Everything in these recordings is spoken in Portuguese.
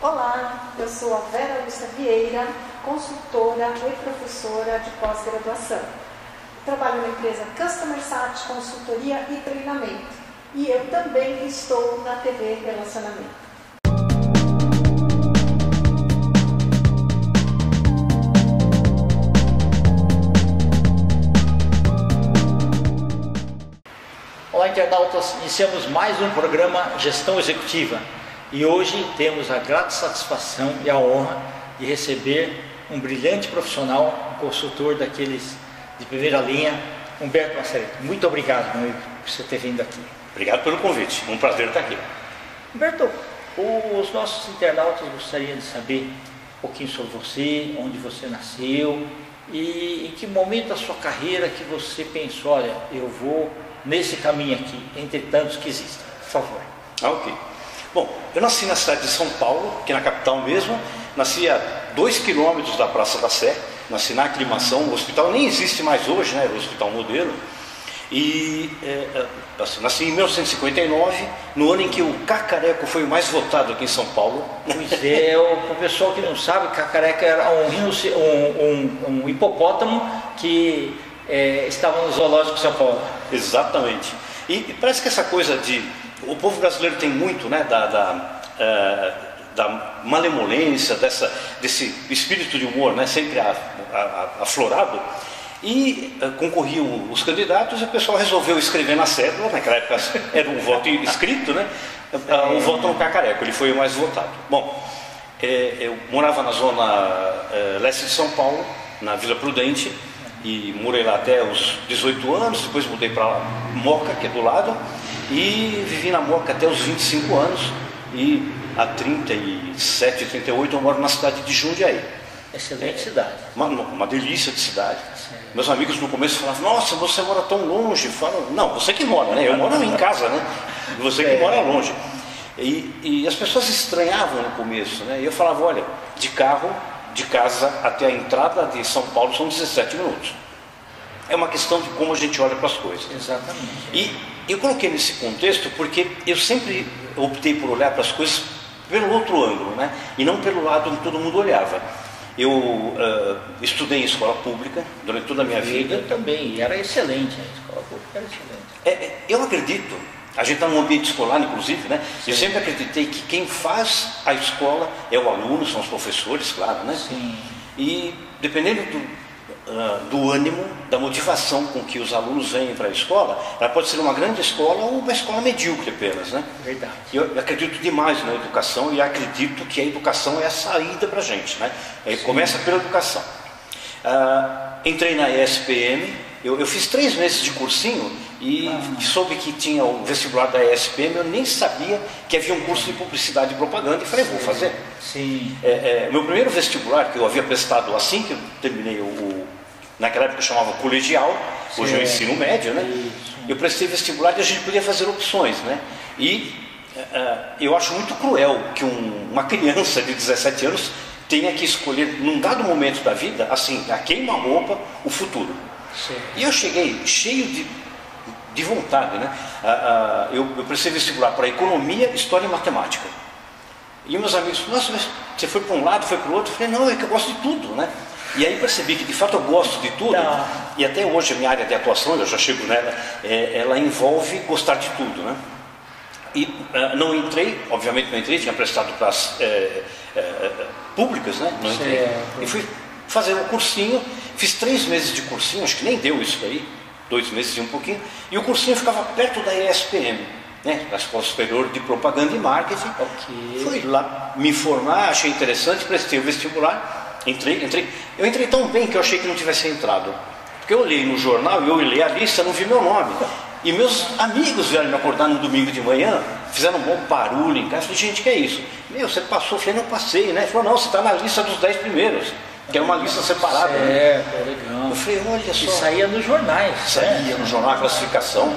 Olá, eu sou a Vera Lúcia Vieira, consultora e professora de pós-graduação. Trabalho na empresa Customer Sat, consultoria e treinamento. E eu também estou na TV Relacionamento. Olá, internautas, iniciamos mais um programa Gestão Executiva e hoje temos a grata satisfação e a honra de receber um brilhante profissional, um consultor daqueles de primeira linha, Humberto Macereto. Muito obrigado, meu amigo, por você ter vindo aqui. Obrigado pelo convite, um prazer estar aqui. Humberto, os nossos internautas gostariam de saber um pouquinho sobre você, onde você nasceu e em que momento da sua carreira que você pensou, olha, eu vou nesse caminho aqui, entre tantos que existem. Por favor. Ok. Bom, eu nasci na cidade de São Paulo, que é na capital mesmo. Nasci a 2 quilômetros da Praça da Sé. Nasci na Aclimação. O hospital nem existe mais hoje, né? O Hospital Modelo. E nasci em 1959, no ano em que o Cacareco foi o mais votado aqui em São Paulo. Pois é, para o pessoal que não sabe, Cacareco era um hipopótamo que estava no Zoológico de São Paulo. Exatamente. E parece que essa coisa de... O povo brasileiro tem muito, né, da malemolência, desse espírito de humor, né, sempre aflorado. E concorriam os candidatos e o pessoal resolveu escrever na cédula, naquela época era um voto escrito, né, o voto no Cacareco, ele foi o mais votado. Bom, eu morava na zona leste de São Paulo, na Vila Prudente, e morei lá até os 18 anos, depois mudei para Moca, que é do lado, e vivi na Moca até os 25 anos, e há 37, 38 eu moro na cidade de Jundiaí. Excelente cidade. Uma delícia de cidade. Meus amigos no começo falavam, nossa, você mora tão longe. Falam, não, você que mora, né? Eu moro em casa, né? Você que mora longe. E as pessoas estranhavam no começo, né? E eu falava, olha, de carro, de casa até a entrada de São Paulo são 17 minutos. É uma questão de como a gente olha para as coisas. Exatamente. E eu coloquei nesse contexto porque eu sempre optei por olhar para as coisas pelo outro ângulo, né? E não pelo lado onde todo mundo olhava. Eu estudei em escola pública durante toda a minha vida. Eu também, e era excelente, a escola pública era excelente. Eu acredito, a gente está num ambiente escolar inclusive, né? Sim. Eu sempre acreditei que quem faz a escola é o aluno, são os professores, claro, né? Sim. E dependendo do ânimo, da motivação com que os alunos vêm para a escola, ela pode ser uma grande escola ou uma escola medíocre apenas, né? Verdade. Eu acredito demais na educação e acredito que a educação é a saída para a gente, né? Começa pela educação. Entrei na ESPM, eu fiz 3 meses de cursinho e soube que tinha o vestibular da ESPM, eu nem sabia que havia um curso de publicidade e propaganda e falei, vou fazer. Sim. Meu primeiro vestibular, que eu havia prestado assim que eu terminei naquela época eu chamava colegial, hoje é o ensino médio, né? Isso. Eu prestei vestibular e a gente podia fazer opções, né? E eu acho muito cruel que uma criança de 17 anos tenha que escolher, num dado momento da vida, assim, a queima-roupa, o futuro. Sim. E eu cheguei cheio de vontade, né? Eu prestei vestibular para economia, história e matemática. E meus amigos falaram, nossa, mas você foi para um lado, foi para o outro? Eu falei, não, é que eu gosto de tudo, né? E aí percebi que de fato eu gosto de tudo, e até hoje a minha área de atuação, eu já chego nela, ela envolve gostar de tudo, né? E não entrei, obviamente não entrei, tinha prestado para as públicas, né? Não entrei. Certo. E fui fazer um cursinho, fiz 3 meses de cursinho, acho que nem deu isso daí, 2 meses e um pouquinho, e o cursinho ficava perto da ESPM, né? Da Escola Superior de Propaganda e Marketing. Okay. Fui lá me formar, achei interessante, prestei o vestibular. Eu entrei tão bem que eu achei que não tivesse entrado. Porque eu olhei no jornal e eu olhei a lista, não vi meu nome. E meus amigos vieram me acordar no domingo de manhã, fizeram um bom barulho em casa. Eu falei, gente, que é isso? Meu, você passou? Eu falei, não passei, né? Ele falou, não, você está na lista dos 10 primeiros. Que é uma lista separada. Certo, legal. Eu falei, olha só. E saía nos jornais. Saía no jornal a classificação.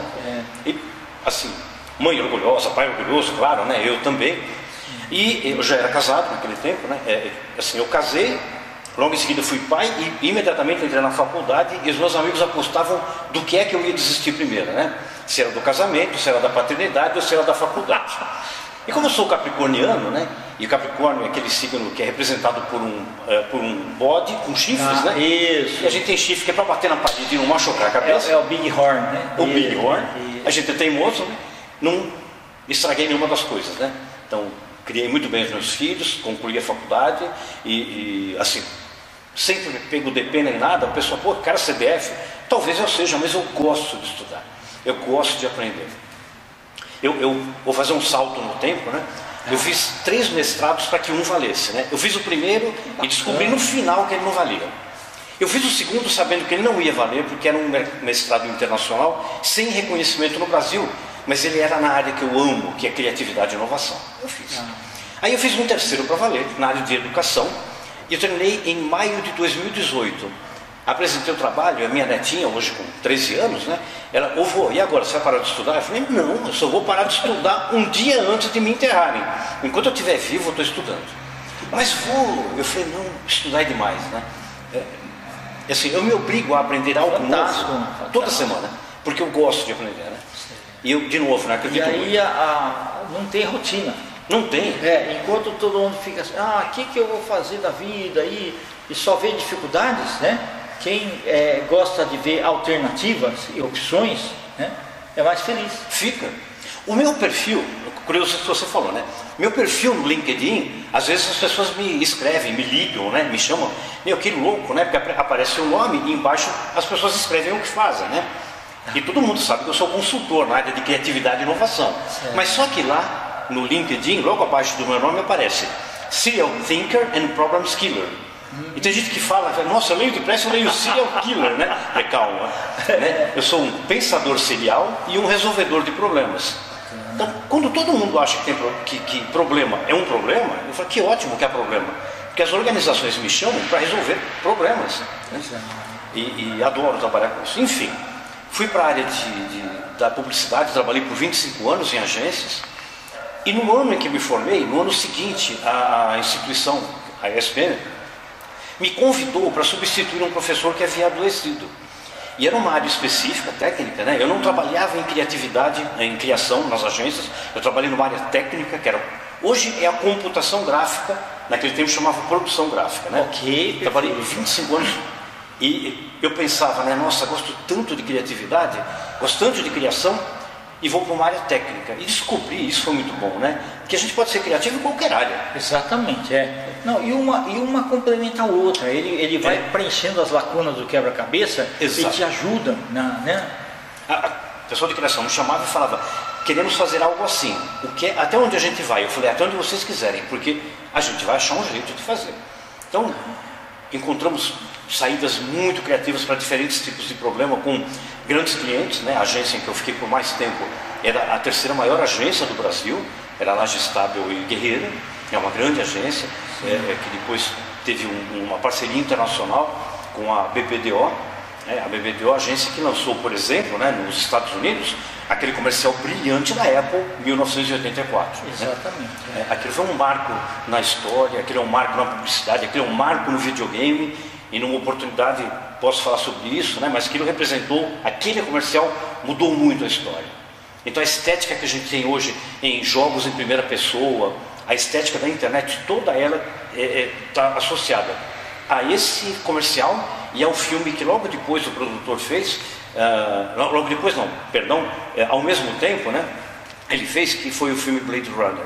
E assim, mãe orgulhosa, pai orgulhoso, claro, né? Eu também. E eu já era casado naquele tempo, né? Assim, eu casei. Logo em seguida fui pai e imediatamente entrei na faculdade e os meus amigos apostavam do que é que eu ia desistir primeiro, né? Se era do casamento, se era da paternidade ou se era da faculdade. E como eu sou capricorniano, né? E o Capricórnio é aquele signo que é representado por um bode com chifres, né? Isso. E a gente tem chifre que é para bater na parede e não machucar a cabeça. É o Big Horn, né? O Big Horn. A gente é teimoso, né? Não estraguei nenhuma das coisas, né? Então, criei muito bem os meus filhos, concluí a faculdade e assim, sempre pego DP nem nada. O pessoal, pô, cara, CDF, talvez eu seja, mas eu gosto de estudar, eu gosto de aprender. Eu vou fazer um salto no tempo, né? Eu fiz 3 mestrados para que um valesse, né? Eu fiz o primeiro e descobri no final que ele não valia. Eu fiz o segundo sabendo que ele não ia valer, porque era um mestrado internacional sem reconhecimento no Brasil, mas ele era na área que eu amo, que é criatividade e inovação. Eu fiz. Aí eu fiz um terceiro para valer, na área de educação, e eu terminei em maio de 2018. Apresentei o trabalho, a minha netinha, hoje com 13 anos, né? Ela, ô vô, e agora, você vai parar de estudar? Eu falei, não, eu só vou parar de estudar um dia antes de me enterrarem. Enquanto eu estiver vivo, eu estou estudando. Mas vô, eu falei, não, estudar é demais, né? Assim, eu me obrigo a aprender algo novo toda semana, porque eu gosto de aprender, né? E eu, de novo, né, acredito muito. E aí não tem rotina. Não tem. Enquanto todo mundo fica assim, o que eu vou fazer da vida? E só vê dificuldades, né? Quem gosta de ver alternativas e opções, né, é mais feliz. Fica. O meu perfil, curioso que você falou, né? Meu perfil no LinkedIn, às vezes as pessoas me escrevem, me ligam, né? Me chamam, meu, que louco, né? Porque aparece o nome e embaixo as pessoas escrevem o que fazem, né? E todo mundo sabe que eu sou consultor na área de criatividade e inovação. Certo. Mas só que lá no LinkedIn, logo abaixo do meu nome aparece Serial Thinker and Problems Killer. E tem gente que fala, nossa, eu leio depressa, eu leio Serial Killer, né? Calma, né? Eu sou um pensador serial e um resolvedor de problemas. Então, quando todo mundo acha que problema é um problema, eu falo, que ótimo que é problema. Porque as organizações me chamam para resolver problemas, né? E adoro trabalhar com isso. Enfim, fui para a área da publicidade, trabalhei por 25 anos em agências. E no ano em que me formei, no ano seguinte, a instituição, a ESPN, me convidou para substituir um professor que havia adoecido. E era uma área específica, técnica, né? Eu não trabalhava em criatividade, em criação nas agências, eu trabalhei numa área técnica, que era... Hoje é a computação gráfica, naquele tempo chamava produção gráfica, né? Ok. Trabalhei 25 anos e eu pensava, né? Nossa, gosto tanto de criatividade, gosto tanto de criação, e vou para uma área técnica. E descobri, isso foi muito bom, né? Que a gente pode ser criativo em qualquer área. Exatamente, Não, e uma complementa a outra. Ele vai preenchendo as lacunas do quebra-cabeça e te ajuda, né? A pessoa de criação me chamava e falava, queremos fazer algo assim. Até onde a gente vai? Eu falei, até onde vocês quiserem, porque a gente vai achar um jeito de fazer. Então, encontramos saídas muito criativas para diferentes tipos de problema com grandes clientes, né? A agência em que eu fiquei por mais tempo era a 3ª maior agência do Brasil, era a Laje Estável e Guerreira, é uma grande agência, que depois teve uma parceria internacional com a BBDO, né? A BBDO, a agência que lançou, por exemplo, né, nos Estados Unidos, aquele comercial brilhante da Apple, 1984. Exatamente. Né? Aquilo foi um marco na história, aquele é um marco na publicidade, aquele é um marco no videogame. E numa oportunidade posso falar sobre isso, né? Mas aquilo representou, aquele comercial mudou muito a história. Então a estética que a gente tem hoje em jogos em primeira pessoa, a estética da internet, toda ela está associada a esse comercial e ao filme que logo depois o produtor fez, ao mesmo tempo, né? Ele fez, que foi o filme Blade Runner.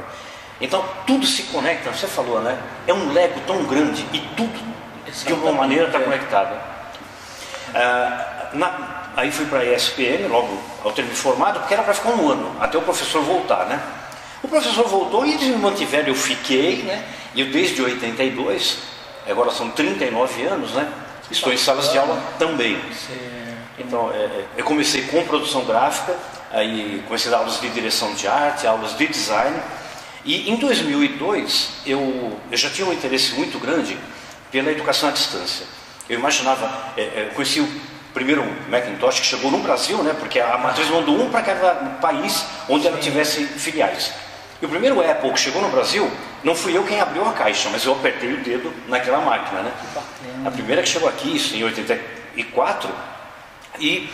Então tudo se conecta, você falou, né? É um Lego tão grande e tudo de uma maneira está conectada. Aí fui para a ESPN, logo ao ter me formado, porque era para ficar um ano, até o professor voltar, né? O professor voltou e eles me mantiveram, eu fiquei, né? E eu desde 82, agora são 39 anos, né? Estou em salas de aula também. Então, eu comecei com produção gráfica, aí comecei a dar aulas de direção de arte, aulas de design, e em 2002 eu já tinha um interesse muito grande pela educação à distância. Eu imaginava, eu conheci o primeiro Macintosh que chegou no Brasil, né, porque a matriz mandou um para cada país onde ela tivesse filiais. E o primeiro Apple que chegou no Brasil, não fui eu quem abriu a caixa, mas eu apertei o dedo naquela máquina, né? A primeira que chegou aqui, isso em 84, e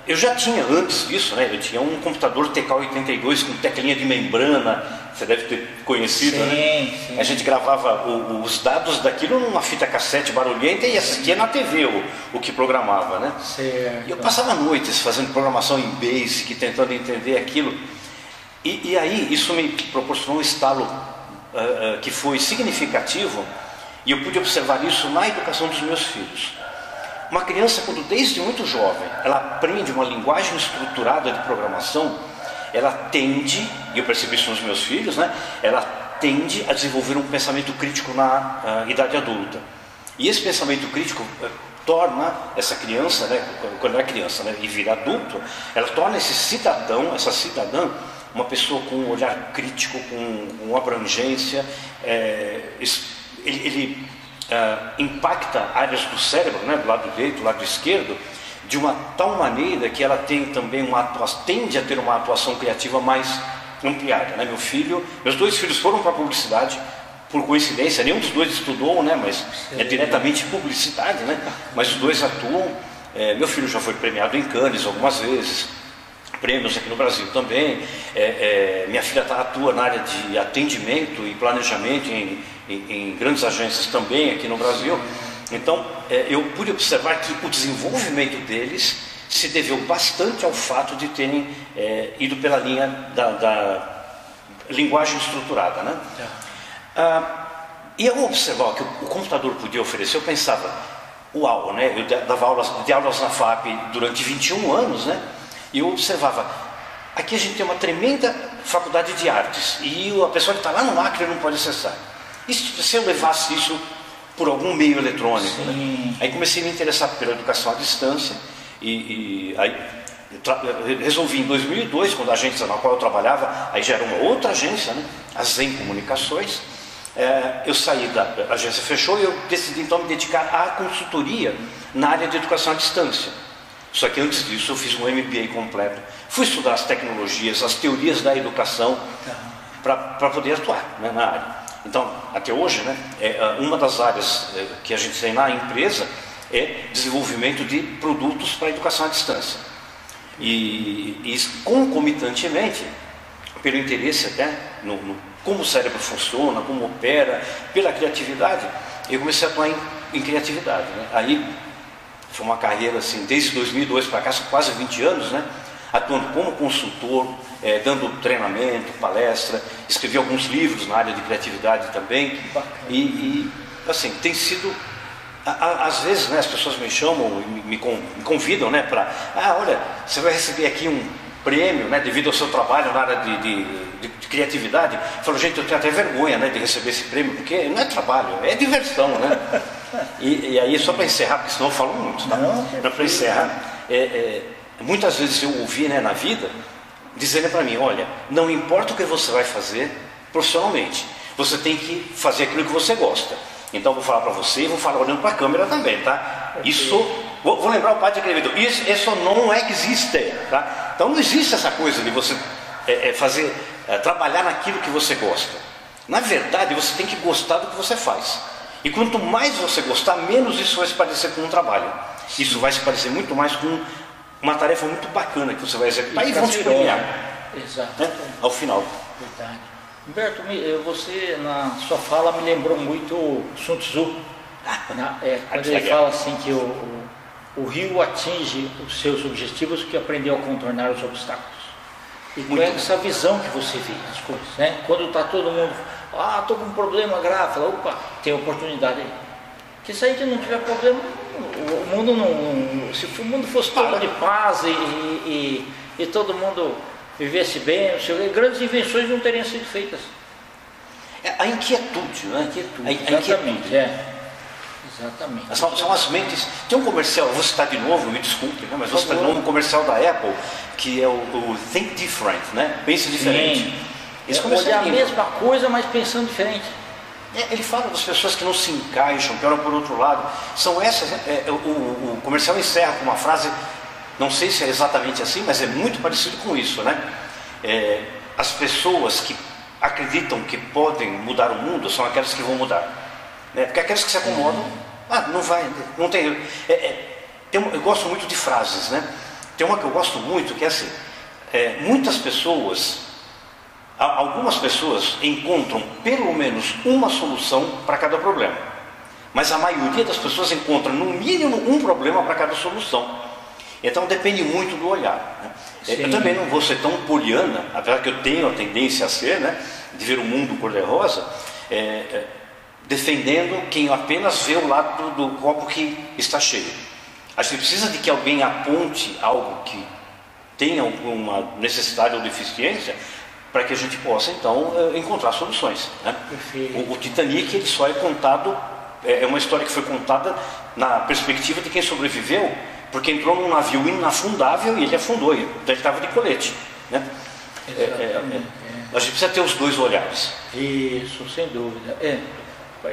eu já tinha antes disso, né? Eu tinha um computador TK-82 com teclinha de membrana, Você deve ter conhecido, sim, né? Sim. A gente gravava os dados daquilo numa fita cassete barulhenta e assistia na TV o que programava, né? Certo. E eu passava noites fazendo programação em Basic, tentando entender aquilo. E aí isso me proporcionou um estalo que foi significativo, e eu pude observar isso na educação dos meus filhos. Uma criança, quando desde muito jovem, ela aprende uma linguagem estruturada de programação, ela tende, e eu percebi isso nos meus filhos, né? Ela tende a desenvolver um pensamento crítico na idade adulta. E esse pensamento crítico torna essa criança, né, quando ela é criança, né, e vira adulto, ela torna esse cidadão, essa cidadã, uma pessoa com um olhar crítico, com uma abrangência. Ele impacta áreas do cérebro, né, do lado direito, do lado esquerdo, de uma tal maneira que ela tem também tende a ter uma atuação criativa mais ampliada, né? Meus dois filhos foram para a publicidade, por coincidência, nenhum dos dois estudou, né, mas é diretamente publicidade, né? Mas os dois atuam. Meu filho já foi premiado em Cannes algumas vezes, prêmios aqui no Brasil também. Minha filha atua na área de atendimento e planejamento em grandes agências também aqui no Brasil. Então, eu pude observar que o desenvolvimento deles se deveu bastante ao fato de terem ido pela linha da linguagem estruturada, né? E ao observar o que o computador podia oferecer, eu pensava, uau, né? Eu dava aulas na FAP durante 21 anos, né? E eu observava, aqui a gente tem uma tremenda faculdade de artes, e a pessoa que está lá no Acre não pode acessar. E se eu levasse isso por algum meio eletrônico, né? Aí comecei a me interessar pela educação à distância, e aí resolvi em 2002, quando a agência na qual eu trabalhava, aí já era uma outra agência, né? A Zen Comunicações, eu saí a agência fechou e eu decidi então me dedicar à consultoria na área de educação à distância. Só que antes disso eu fiz um MBA completo, fui estudar as tecnologias, as teorias da educação para poder atuar, né, na área. Então, até hoje, né, uma das áreas que a gente tem na empresa é desenvolvimento de produtos para educação à distância. E concomitantemente, pelo interesse até no como o cérebro funciona, como opera, pela criatividade, eu comecei a atuar em criatividade, né? Aí foi uma carreira assim, desde 2002 para cá, são quase 20 anos, né? Atuando como consultor, dando treinamento, palestra, escrevi alguns livros na área de criatividade também. E assim, tem sido, às vezes, né, as pessoas me chamam e me convidam, né, para, olha, você vai receber aqui um prêmio, né, devido ao seu trabalho na área de criatividade. Eu falo, gente, eu tenho até vergonha, né, de receber esse prêmio, porque não é trabalho, é diversão, né? E aí, só para encerrar, porque senão eu falo muito, tá? Para encerrar, muitas vezes eu ouvi, né, na vida, dizendo para mim, olha, não importa o que você vai fazer profissionalmente, você tem que fazer aquilo que você gosta. Então eu vou falar para você e vou falar olhando para a câmera também, tá? Isso, vou lembrar o padre que escreveu, isso não existe, tá? Então não existe essa coisa de você trabalhar naquilo que você gosta. Na verdade, você tem que gostar do que você faz. E quanto mais você gostar, menos isso vai se parecer com um trabalho. Isso vai se parecer muito mais com uma tarefa muito bacana que você vai executar e vão te premiar. Exato. Né? Ao final. Verdade. Humberto, você na sua fala me lembrou muito Sun Tzu. Quando ele fala assim que o rio atinge os seus objetivos que aprendeu a contornar os obstáculos. E com essa visão que você vê as coisas, né? Quando está todo mundo, estou com um problema grave, fala, opa, tem oportunidade aí. Porque se a gente não tiver problema, o mundo não. Se o mundo fosse todo de paz e todo mundo vivesse bem, grandes invenções não teriam sido feitas. A inquietude, né? Exatamente, Exatamente. São as mentes. Tem um comercial, vou citar de novo, me desculpe, né? Mas vou citar de novo um comercial da Apple, que é o Think Different, né? Pense diferente. Olhar a mesma coisa, mas pensando diferente. Ele fala das pessoas que não se encaixam, que olham por outro lado. São essas, o comercial encerra com uma frase, não sei se é exatamente assim, mas é muito parecido com isso, né? As pessoas que acreditam que podem mudar o mundo são aquelas que vão mudar, né? Porque aquelas que se acomodam, não vai, não tem. Eu gosto muito de frases, né? Tem uma que eu gosto muito, que é assim, muitas pessoas Algumas pessoas encontram pelo menos uma solução para cada problema, mas a maioria das pessoas encontra no mínimo um problema para cada solução. Então depende muito do olhar, né? Eu também não vou ser tão poliana, apesar que eu tenho a tendência a ser, né, de ver o mundo cor-de-rosa, defendendo quem apenas vê o lado do copo que está cheio. A gente precisa de que alguém aponte algo que tenha alguma necessidade ou deficiência, para que a gente possa então encontrar soluções, né? O Titanic, ele só é contado, é uma história que foi contada na perspectiva de quem sobreviveu, porque entrou num navio inafundável e ele afundou, então ele estava de colete, né? A gente precisa ter os dois olhares. Isso, sem dúvida.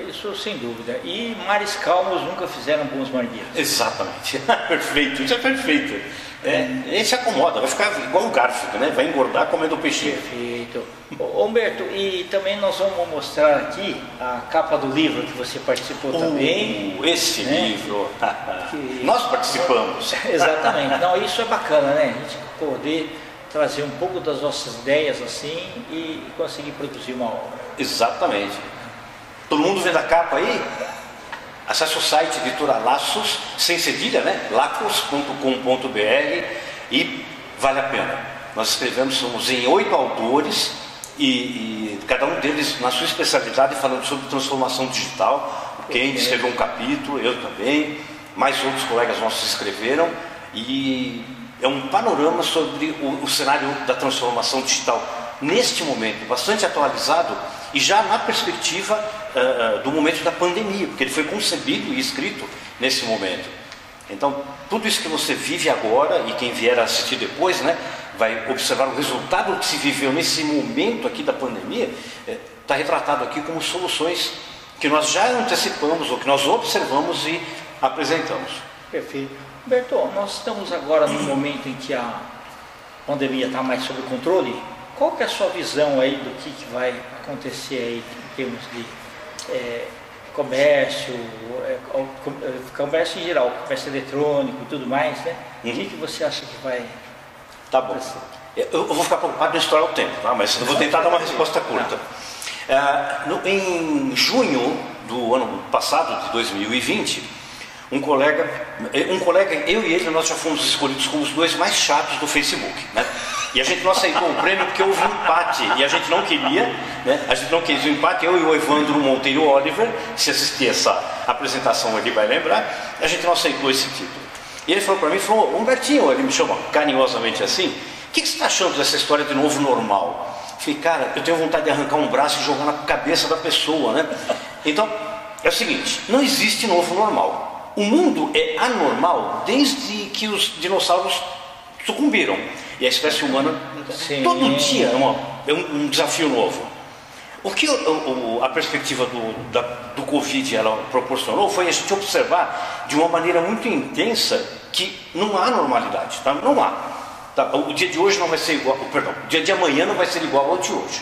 Isso sem dúvida. E mares calmos nunca fizeram bons marinheiros. Exatamente. Perfeito, isso é perfeito. Ele se acomoda, vai ficar igual um Garfield, né? Vai engordar comendo peixinho. Perfeito. Humberto, e também nós vamos mostrar aqui a capa do livro que você participou também. Esse livro. Que... Nós participamos. Exatamente. Não, isso é bacana, né? A gente poder trazer um pouco das nossas ideias assim e conseguir produzir uma obra. Exatamente. Todo mundo vendo a capa aí? Acesse o site Editora Laços, sem cedilha, né? lacos.com.br, e vale a pena. Nós escrevemos, somos em 8 autores, e cada um deles na sua especialidade, falando sobre transformação digital. Quem escreveu um capítulo, eu também, mais outros colegas nossos escreveram, e é um panorama sobre o cenário da transformação digital neste momento, bastante atualizado, e já na perspectiva do momento da pandemia, porque ele foi concebido e escrito nesse momento. Então, tudo isso que você vive agora, e quem vier a assistir depois, né, vai observar o resultado que se viveu nesse momento aqui da pandemia, está retratado aqui como soluções que nós já antecipamos, ou que nós observamos e apresentamos. Perfeito. Humberto, nós estamos agora num momento em que a pandemia está mais sob controle. Qual que é a sua visão aí do que vai acontecer aí em termos de comércio, comércio em geral, comércio eletrônico e tudo mais, né? O que você acha que vai acontecer? Eu vou ficar preocupado em estourar o tempo, tá? Mas eu vou tentar dar uma resposta curta. Em junho do ano passado, de 2020, um colega, eu e ele, nós já fomos escolhidos como os dois mais chatos do Facebook, né? E a gente não aceitou o prêmio porque houve um empate, e a gente não queria, né? A gente não quis o empate. Eu e o Evandro Monteiro Oliver, se assistir essa apresentação ele vai lembrar, a gente não aceitou esse título. E ele falou para mim, Humbertinho, ele me chamou carinhosamente assim, o que você está achando dessa história de novo normal? Eu falei, cara, eu tenho vontade de arrancar um braço e jogar na cabeça da pessoa, né? Então, é o seguinte, não existe novo normal. O mundo é anormal desde que os dinossauros sucumbiram. E a espécie humana, todo dia é um desafio novo. O que a perspectiva do Covid ela proporcionou foi a gente observar de uma maneira muito intensa que não há normalidade, tá? Não há. Tá? O dia de hoje não vai ser igual, o dia de amanhã não vai ser igual ao de hoje.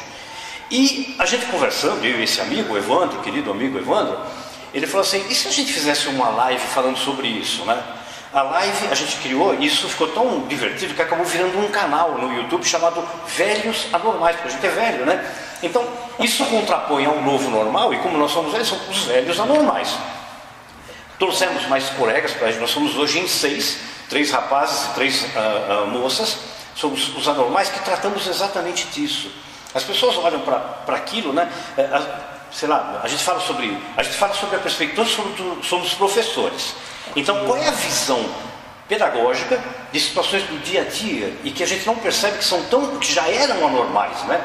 E a gente conversando, eu e esse amigo, o Evandro, querido amigo Evandro, ele falou assim, e se a gente fizesse uma live falando sobre isso, né? A live a gente criou, e isso ficou tão divertido que acabou virando um canal no YouTube chamado Velhos Anormais, porque a gente é velho, né? Então, isso contrapõe ao novo normal, e como nós somos velhos, somos os velhos anormais. Trouxemos mais colegas para a gente, nós somos hoje em 6, 3 rapazes e 3 moças, somos os anormais que tratamos exatamente disso. As pessoas olham para aquilo, né? Sei lá, a gente fala sobre a perspectiva, somos professores. Então, qual é a visão pedagógica de situações do dia a dia e que a gente não percebe que já eram anormais, né?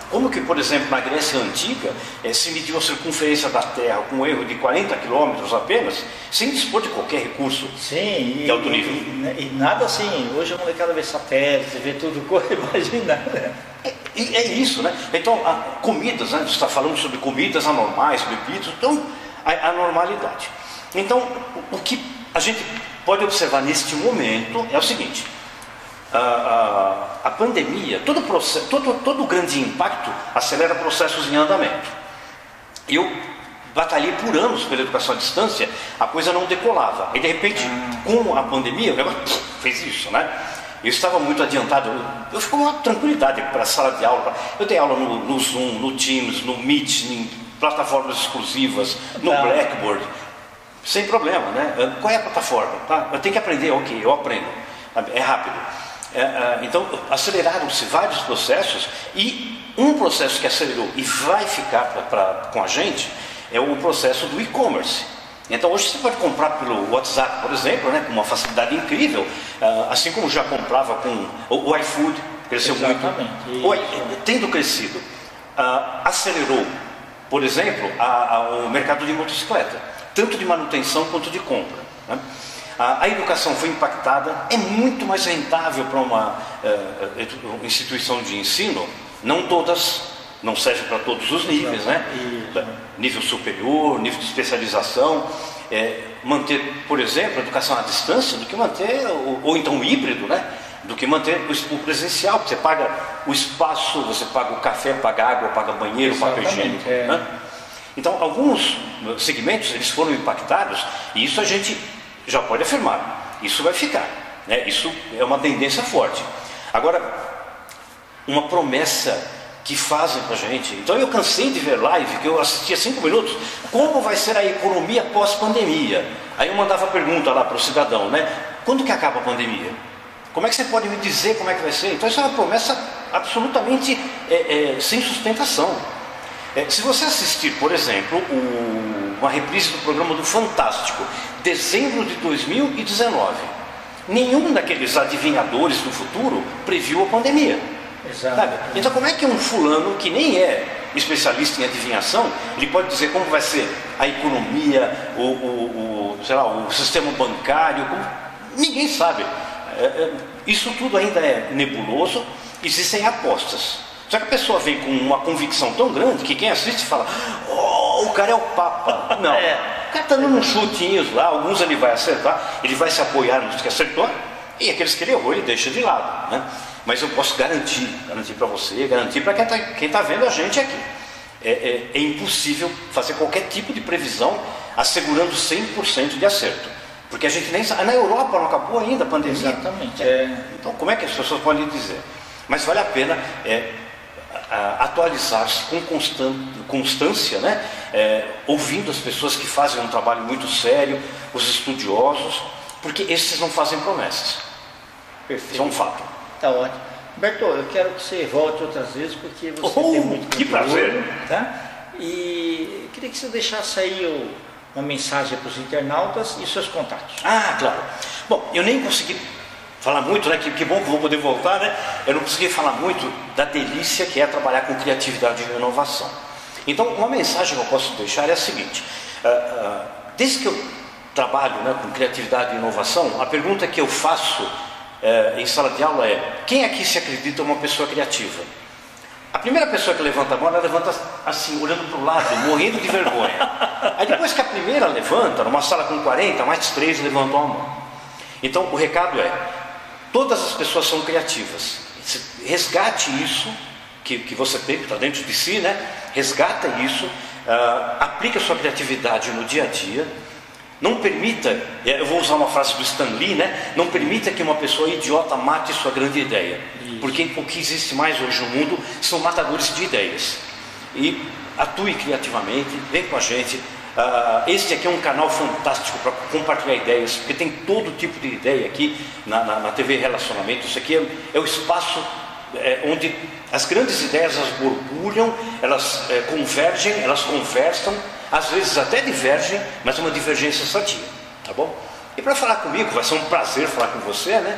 Como que, por exemplo, na Grécia Antiga, se mediu a circunferência da Terra com um erro de 40 quilômetros apenas, sem dispor de qualquer recurso de alto nível. E nada assim, hoje a molecada vê satélite, vê tudo, imagina, né? É isso, né? Então, comidas, né? Você está falando sobre comidas anormais, bebidas, então, a normalidade. Então, o que a gente pode observar neste momento é o seguinte, a pandemia, todo grande impacto acelera processos em andamento. Eu batalhei por anos pela educação à distância, a coisa não decolava. E de repente, com a pandemia, o negócio fez isso, né? Eu estava muito adiantado, eu fico com uma tranquilidade para a sala de aula. Eu dei aula no Zoom, no Teams, no Meet, em plataformas exclusivas, no Blackboard, sem problema, né? Qual é a plataforma? Tá? Eu tenho que aprender, ok, eu aprendo, é rápido. Então, aceleraram-se vários processos, e um processo que acelerou e vai ficar com a gente é o processo do e-commerce. Então hoje você pode comprar pelo WhatsApp, por exemplo, né, com uma facilidade incrível, assim como já comprava com o iFood, cresceu muito. Tendo crescido, acelerou, por exemplo, o mercado de motocicleta, tanto de manutenção quanto de compra, né? A educação foi impactada, é muito mais rentável para uma instituição de ensino, não todas. Não serve para todos os níveis, né? Nível superior, nível de especialização. Manter, por exemplo, a educação à distância, do que manter, ou então o híbrido, né? Do que manter o presencial. Você paga o espaço, você paga o café, paga água, paga banheiro, papel higiênico. Né? Então, alguns segmentos eles foram impactados, e isso a gente já pode afirmar. Isso vai ficar, né? Isso é uma tendência forte. Agora, uma promessa que fazem para a gente. Então eu cansei de ver live, que eu assistia 5 minutos, como vai ser a economia pós-pandemia? Aí eu mandava pergunta lá para o cidadão, né? Quando que acaba a pandemia? Como é que você pode me dizer como é que vai ser? Então isso é uma promessa absolutamente sem sustentação. Se você assistir, por exemplo, uma reprise do programa do Fantástico, dezembro de 2019, nenhum daqueles adivinhadores do futuro previu a pandemia. Sabe? Então como é que um fulano que nem é especialista em adivinhação, ele pode dizer como vai ser a economia, sei lá, o sistema bancário? Ninguém sabe. Isso tudo ainda é nebuloso, existem apostas. Só que a pessoa vem com uma convicção tão grande que quem assiste fala, o cara é o Papa. Não, o cara está dando uns chutinhos lá, alguns ele vai acertar, ele vai se apoiar nos que acertou, e aqueles que ele errou ele deixa de lado, né? Mas eu posso garantir para você, garantir para quem está vendo a gente aqui. É impossível fazer qualquer tipo de previsão assegurando 100% de acerto. Porque a gente nem sabe. Na Europa não acabou ainda a pandemia. Exatamente. Então como é que as pessoas podem dizer? Mas vale a pena atualizar-se com constância, né? Ouvindo as pessoas que fazem um trabalho muito sério, os estudiosos, porque esses não fazem promessas. Perfeito. Isso é um fato. Tá ótimo. Humberto, eu quero que você volte outras vezes, porque você tem muito que prazer, tá? E queria que você deixasse aí uma mensagem para os internautas e seus contatos. Claro. Bom, eu nem consegui falar muito, né? Que bom que vou poder voltar, né? Eu não consegui falar muito da delícia que é trabalhar com criatividade e inovação. Então, uma mensagem que eu posso deixar é a seguinte: desde que eu trabalho, né, com criatividade e inovação, a pergunta que eu faço em sala de aula quem aqui se acredita uma pessoa criativa? A primeira pessoa que levanta a mão, ela levanta assim, olhando para o lado, morrendo de vergonha. Aí depois que a primeira levanta, numa sala com 40, mais 3 levantam a mão. Então o recado todas as pessoas são criativas. Resgate isso que você tem, que está dentro de si, né? Resgata isso, aplique a sua criatividade no dia a dia. Não permita, eu vou usar uma frase do Stan Lee, né? Não permita que uma pessoa idiota mate sua grande ideia. Isso. Porque o que existe mais hoje no mundo são matadores de ideias. E atue criativamente, vem com a gente. Este aqui é um canal fantástico para compartilhar ideias, porque tem todo tipo de ideia aqui na TV Relacionamento. Isso aqui é o espaço onde as grandes ideias elas borbulham, elas convergem, elas conversam. Às vezes até divergem, mas é uma divergência sadia, tá bom? E para falar comigo, vai ser um prazer falar com você, né?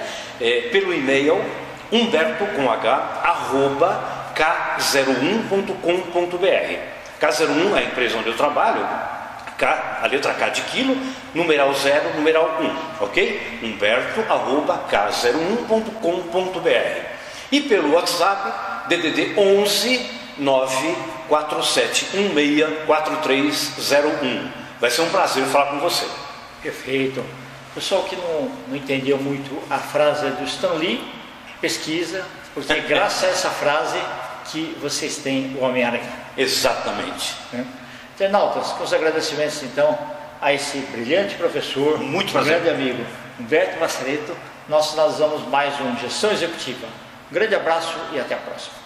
Pelo e-mail humberto@k01.com.br. K01 é a empresa onde eu trabalho, a letra K de quilo, numeral 0, numeral 1, ok? humberto@k01.com.br. E pelo WhatsApp, DDD 11 947164301. Vai ser um prazer falar com você. Perfeito. Pessoal que não entendeu muito a frase do Stan Lee, pesquisa, porque é graças a essa frase que vocês têm o Homem-Aranha. Exatamente. Internautas, com os agradecimentos então a esse brilhante professor, Muito um prazer. grande amigo, Humberto Massareto, nós finalizamos mais um Gestão Executiva. Um grande abraço e até a próxima.